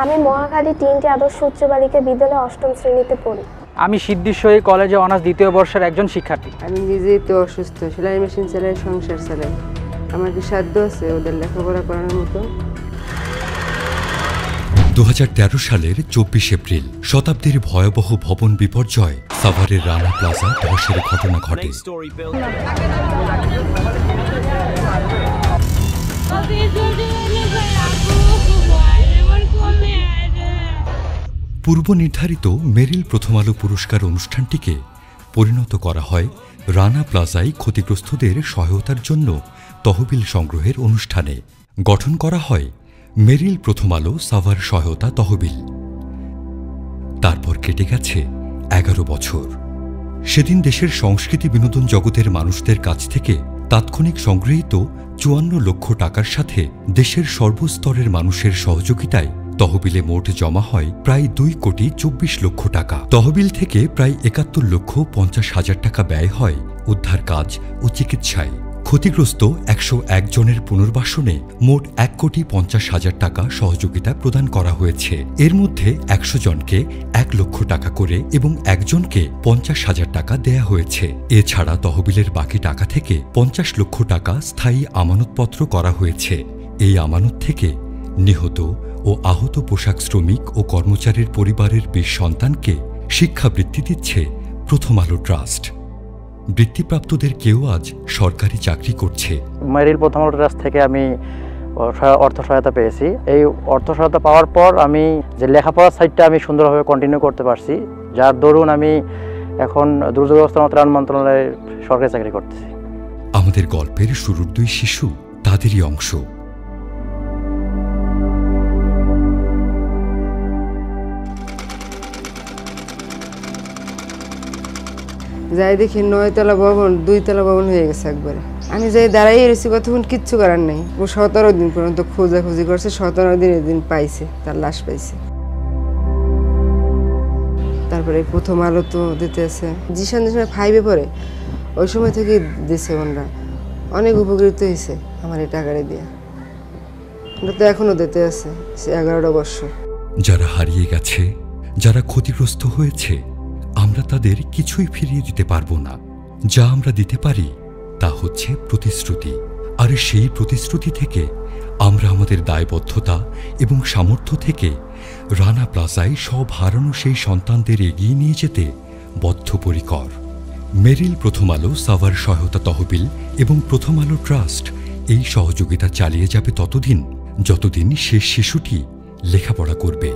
আমি মহাখালী তিনটি আদর্শ উচ্চ বালিকা বিদ্যালয়ে ৮ম শ্রেণীতে পড়ি। আমি সিদ্ধিশ্বরী কলেজে অনার্স দ্বিতীয় বর্ষের একজন শিক্ষার্থী। আমি নিজেই তো অসুস্থ, সেলাই মেশিন চালাই, সংসার চালাই। আমার কি সাধ্য আছে ওদের লেখাপড়া করানোর মতো? 2013 সালের 24 এপ্রিল শতাব্দীর ভয়াবহ ভবন বিপর্যয় সাভারের রানা প্লাজা ধসের ঘটনা ঘটে। পূর্ব নির্ধারিত মেরিল প্রথম আলো পুরস্কার অনুষ্ঠানটিকে পরিণত করা হয় রানা প্লাজায় ক্ষতিগ্রস্তদের সহায়তার জন্য তহবিল সংগ্রহের অনুষ্ঠানে। গঠন করা হয় মেরিল প্রথম আলো সাভার সহায়তা তহবিল। তারপর কেটে গেছে 11 বছর। সেদিন দেশের সংস্কৃতি বিনোদন জগতের মানুষদের কাছ থেকে তাৎক্ষণিক সংগৃহীত 54 লক্ষ টাকার সাথে দেশের সর্বস্তরের মানুষের সহযোগিতায় তহবিলে মোট জমা হয় প্রায় 2,24 লক্ষ টাকা। তহবিল থেকে প্রায় 71 লক্ষ 50 হাজার টাকা ব্যয় হয় উদ্ধার কাজ ও চিকিৎসায়। ক্ষতিগ্রস্ত 101 জনের পুনর্বাসনে মোট 1,50,00,000 টাকা সহযোগিতা প্রদান করা হয়েছে। এর মধ্যে 100 জনকে 1 লক্ষ টাকা করে এবং একজনকে 50,000 টাকা দেয়া হয়েছে। এছাড়া তহবিলের বাকি টাকা থেকে 50 লক্ষ টাকা স্থায়ী আমানতপত্র করা হয়েছে। এই আমানত থেকে নিহত ও আহত পোশাক শ্রমিক ও কর্মচারীর পরিবারের 20 সন্তানকে শিক্ষাবৃত্তি দিচ্ছে প্রথম আলো ট্রাস্ট। বৃত্তিপ্রাপ্তদের কেউ আজ সরকারি চাকরি করছে। মেরিল প্রথম আলো ট্রাস্ট থেকে আমি অর্থ সহায়তা পেয়েছি। এই অর্থ সহায়তা পাওয়ার পর আমি যে লেখাপড়ার সাইডটা আমি সুন্দরভাবে কন্টিনিউ করতে পারছি, যার দরুন আমি এখন দুর্যোগ ব্যবস্থাপনা ত্রাণ মন্ত্রণালয়ে সরকারি চাকরি করতেছি। আমাদের গল্পের শুরুর 2 শিশু তাদেরই অংশ। যাই দেখি 9 তলা ভবন 2 তলা ভবন হয়ে গেছে একবারে। আমি যাই দাঁড়াই রয়েছি, কতক্ষণ কিচ্ছু করার নেই। ও 17 দিন পর্যন্ত খোঁজাখুঁজি করছে, 17 দিন পাইছে, তার লাশ পাইছে। তারপরে প্রথম আলো তো দিতে আছে, জিসান 5-এ পড়ে, ওই সময় থেকে দিছে। ওনারা অনেক উপকৃত হয়েছে আমার এই টাকাটা দিয়া। ওটা তো এখনো দিতে আছে 11টা বছর। যারা হারিয়ে গেছে, যারা ক্ষতিগ্রস্ত হয়েছে, আমরা তাদের কিছুই ফিরিয়ে দিতে পারবো না। যা আমরা দিতে পারি তা হচ্ছে প্রতিশ্রুতি। আর সেই প্রতিশ্রুতি থেকে আমরা আমাদের দায়বদ্ধতা এবং সামর্থ্য থেকে রানা প্লাজায় সব হারানো সেই সন্তানদের এগিয়ে নিয়ে যেতে বদ্ধপরিকর। মেরিল প্রথম আলো সাভার সহায়তা তহবিল এবং প্রথম আলো ট্রাস্ট এই সহযোগিতা চালিয়ে যাবে ততদিন যতদিন শেষ শিশুটি লেখাপড়া করবে।